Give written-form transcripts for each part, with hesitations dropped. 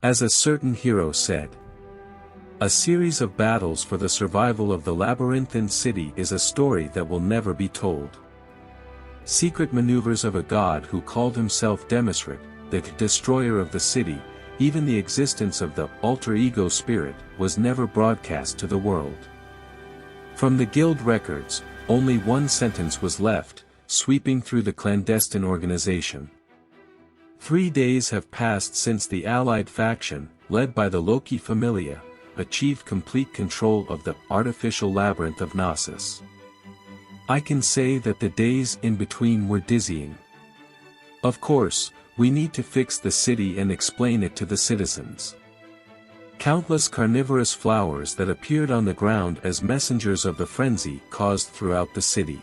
As a certain hero said, a series of battles for the survival of the Labyrinth City is a story that will never be told. Secret maneuvers of a god who called himself Demisrit, the destroyer of the city, even the existence of the alter ego spirit, was never broadcast to the world. From the guild records, only one sentence was left, sweeping through the clandestine organization. 3 days have passed since the allied faction, led by the Loki Familia, achieved complete control of the artificial labyrinth of Gnosis. I can say that the days in between were dizzying. Of course, we need to fix the city and explain it to the citizens. Countless carnivorous flowers that appeared on the ground as messengers of the frenzy caused throughout the city.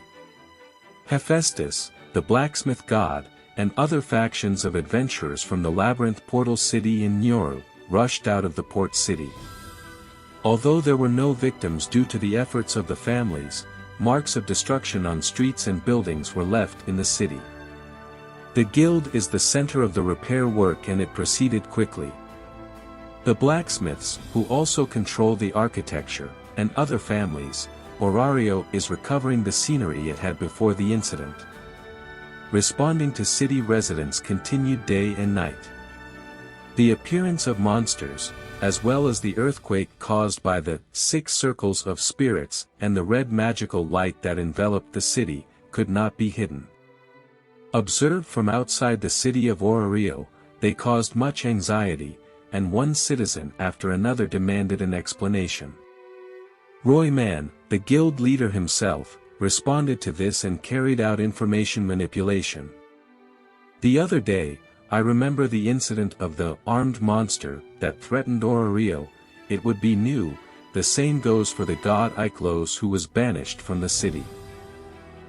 Hephaestus, the blacksmith god, and other factions of adventurers from the Labyrinth Portal City in Orary, rushed out of the port city. Although there were no victims due to the efforts of the families, marks of destruction on streets and buildings were left in the city. The guild is the center of the repair work and it proceeded quickly. The blacksmiths, who also control the architecture, and other families, Orary is recovering the scenery it had before the incident. Responding to city residents continued day and night. The appearance of monsters, as well as the earthquake caused by the 6 circles of spirits and the red magical light that enveloped the city, could not be hidden. Observed from outside the city of Orary, they caused much anxiety, and one citizen after another demanded an explanation. Royman, the guild leader himself, responded to this and carried out information manipulation. The other day, I remember the incident of the armed monster that threatened Orary. It would be new, the same goes for the god Iklos who was banished from the city.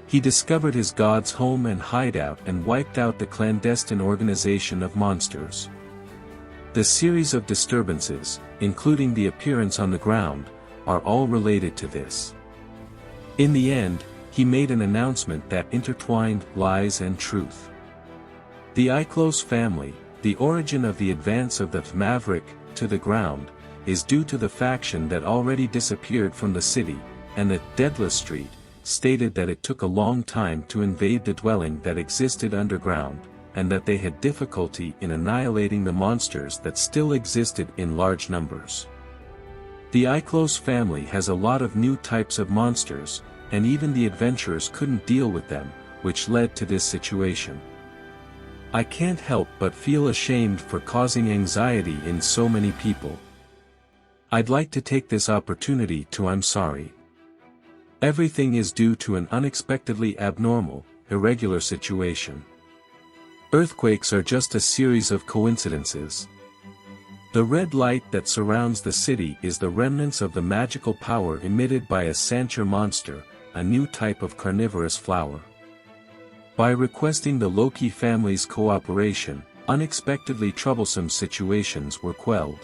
He discovered his god's home and hideout and wiped out the clandestine organization of monsters. The series of disturbances, including the appearance on the ground, are all related to this. In the end, he made an announcement that intertwined lies and truth. The Iklos family, the origin of the advance of the Maverick to the ground, is due to the faction that already disappeared from the city, and the Deadless Street stated that it took a long time to invade the dwelling that existed underground, and that they had difficulty in annihilating the monsters that still existed in large numbers. The Iklos family has a lot of new types of monsters, and even the adventurers couldn't deal with them, which led to this situation. I can't help but feel ashamed for causing anxiety in so many people. I'd like to take this opportunity to I'm sorry. Everything is due to an unexpectedly abnormal, irregular situation. Earthquakes are just a series of coincidences. The red light that surrounds the city is the remnants of the magical power emitted by a Sancher monster, a new type of carnivorous flower. By requesting the Loki family's cooperation, unexpectedly troublesome situations were quelled.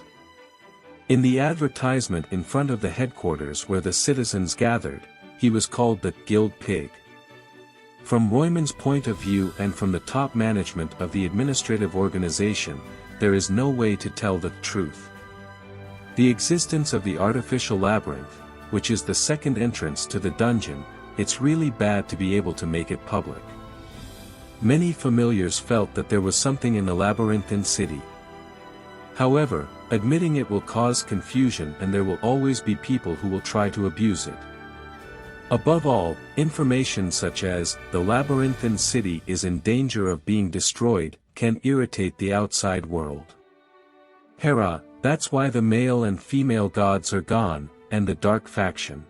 In the advertisement in front of the headquarters where the citizens gathered, he was called the Guild Pig. From Royman's point of view and from the top management of the administrative organization, there is no way to tell the truth. The existence of the artificial labyrinth, which is the second entrance to the dungeon, it's really bad to be able to make it public. Many familiars felt that there was something in the Labyrinth City. However, admitting it will cause confusion and there will always be people who will try to abuse it. Above all, information such as, the Labyrinth City is in danger of being destroyed, can irritate the outside world. Hera, that's why the male and female gods are gone, and the dark faction.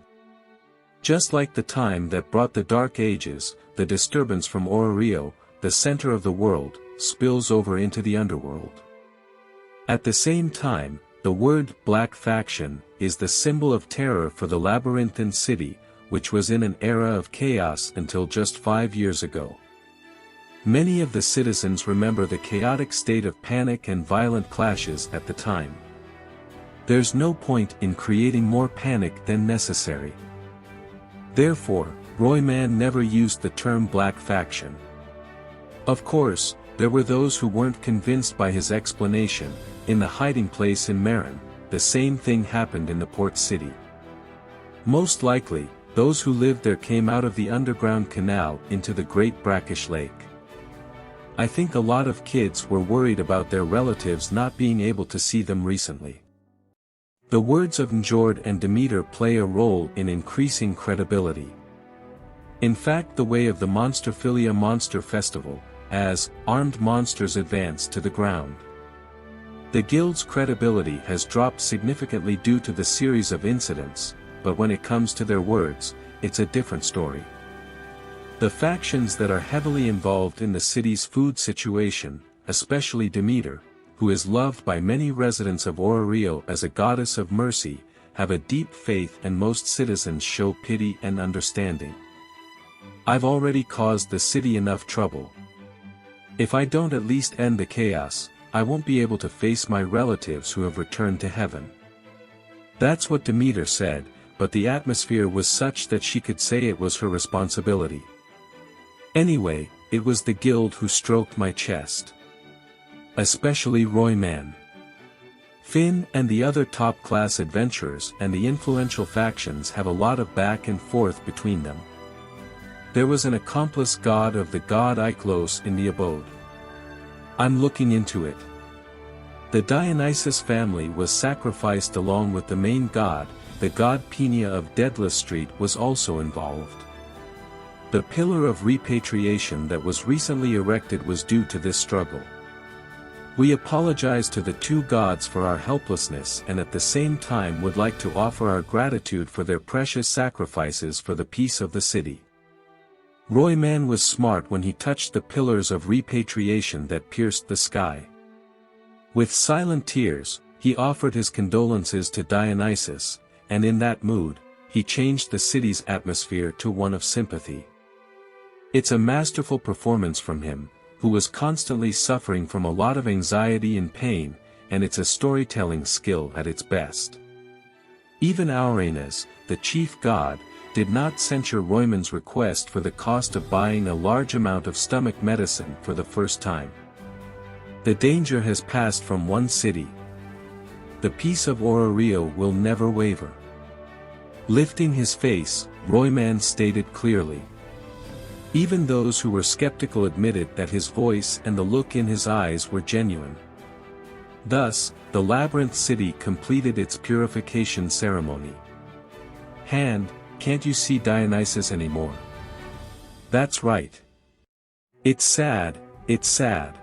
Just like the time that brought the Dark Ages, the disturbance from Orary, the center of the world, spills over into the underworld. At the same time, the word Black Faction is the symbol of terror for the Labyrinth City, which was in an era of chaos until just 5 years ago. Many of the citizens remember the chaotic state of panic and violent clashes at the time. There's no point in creating more panic than necessary. Therefore, Royman never used the term Black Faction. Of course, There were those who weren't convinced by his explanation. In the hiding place in Marin, the same thing happened in the port city. Most likely, those who lived there came out of the underground canal into the Great Brackish Lake. I think a lot of kids were worried about their relatives not being able to see them recently. The words of Njord and Demeter play a role in increasing credibility. In fact, the way of the Monsterphilia Monster Festival, as armed monsters advance to the ground. The guild's credibility has dropped significantly due to the series of incidents, but when it comes to their words, it's a different story. The factions that are heavily involved in the city's food situation, especially Demeter, who is loved by many residents of Orary as a goddess of mercy, have a deep faith and most citizens show pity and understanding. I've already caused the city enough trouble. If I don't at least end the chaos, I won't be able to face my relatives who have returned to heaven. That's what Demeter said, but the atmosphere was such that she could say it was her responsibility. Anyway, it was the guild who stroked my chest. Especially Royman. Finn and the other top-class adventurers and the influential factions have a lot of back and forth between them. There was an accomplice god of the god Iklos in the abode. I'm looking into it. The Dionysus family was sacrificed along with the main god, the god Peña of Deadless Street was also involved. The pillar of repatriation that was recently erected was due to this struggle. We apologize to the two gods for our helplessness and at the same time would like to offer our gratitude for their precious sacrifices for the peace of the city. Royman was smart when he touched the pillars of repatriation that pierced the sky. With silent tears, he offered his condolences to Dionysus, and in that mood, he changed the city's atmosphere to one of sympathy. It's a masterful performance from him, who was constantly suffering from a lot of anxiety and pain, and it's a storytelling skill at its best. Even Auranes, the chief god, did not censure Royman's request for the cost of buying a large amount of stomach medicine for the first time. The danger has passed from one city. The peace of Orary will never waver. Lifting his face, Royman stated clearly. Even those who were skeptical admitted that his voice and the look in his eyes were genuine. Thus, the Labyrinth City completed its purification ceremony. Hand, can't you see Dionysus anymore? That's right. It's sad, it's sad.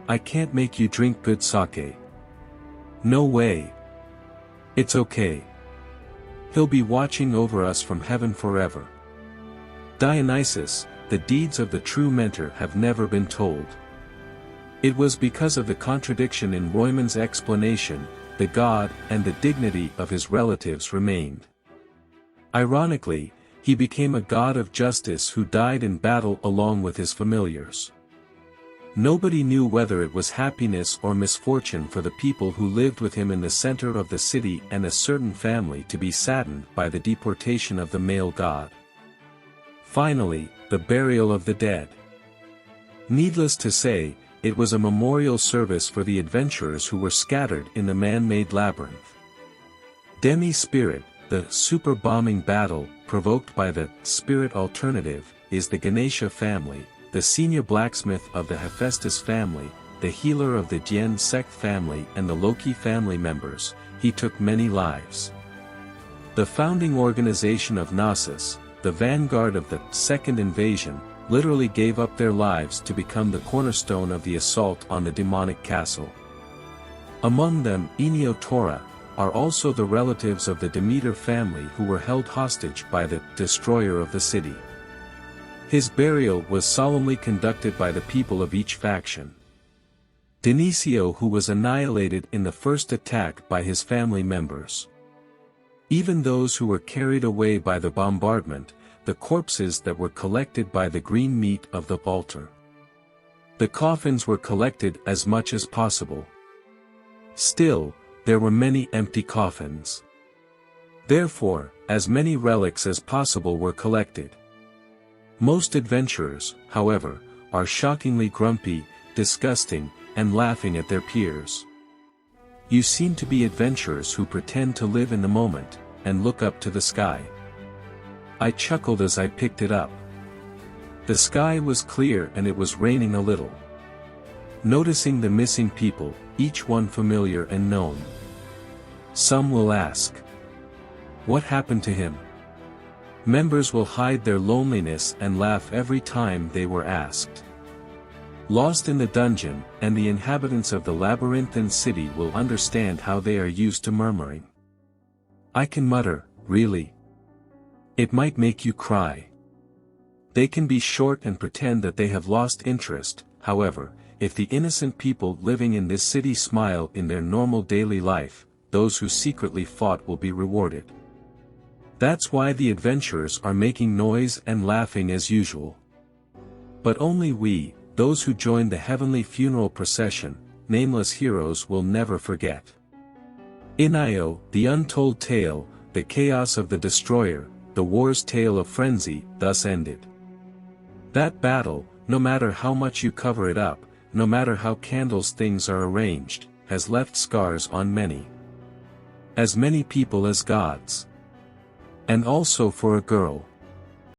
I can't make you drink good sake. No way. It's okay. He'll be watching over us from heaven forever. Dionysus, the deeds of the true mentor have never been told. It was because of the contradiction in Royman's explanation, the god and the dignity of his relatives remained. Ironically, he became a god of justice who died in battle along with his familiars. Nobody knew whether it was happiness or misfortune for the people who lived with him in the center of the city and a certain family to be saddened by the deportation of the male god. Finally, the burial of the dead. Needless to say, it was a memorial service for the adventurers who were scattered in the man-made labyrinth. Demi-Spirit, the super-bombing battle, provoked by the Spirit Alternative, is the Ganesha family, the senior blacksmith of the Hephaestus family, the healer of the Dien sect family and the Loki family members. He took many lives. The founding organization of Gnosis, the vanguard of the Second Invasion, literally gave up their lives to become the cornerstone of the assault on the demonic castle. Among them, Enio Tora, are also the relatives of the Demeter family who were held hostage by the destroyer of the city. His burial was solemnly conducted by the people of each faction. Denisio, who was annihilated in the first attack by his family members. Even those who were carried away by the bombardment, the corpses that were collected by the green meat of the altar. The coffins were collected as much as possible. Still, there were many empty coffins. Therefore, as many relics as possible were collected. Most adventurers, however, are shockingly grumpy, disgusting, and laughing at their peers. You seem to be adventurers who pretend to live in the moment, and look up to the sky. I chuckled as I picked it up. The sky was clear and it was raining a little. Noticing the missing people, each one familiar and known. Some will ask, what happened to him? Members will hide their loneliness and laugh every time they were asked. Lost in the dungeon, and the inhabitants of the labyrinthine city will understand how they are used to murmuring. I can mutter, really? It might make you cry. They can be short and pretend that they have lost interest, however, if the innocent people living in this city smile in their normal daily life, those who secretly fought will be rewarded. That's why the adventurers are making noise and laughing as usual. But only we, those who joined the heavenly funeral procession, nameless heroes, will never forget. In Io, the untold tale, the chaos of the destroyer, the war's tale of frenzy, thus ended. That battle, no matter how much you cover it up, no matter how candles things are arranged, has left scars on many. As many people as gods. And also for a girl.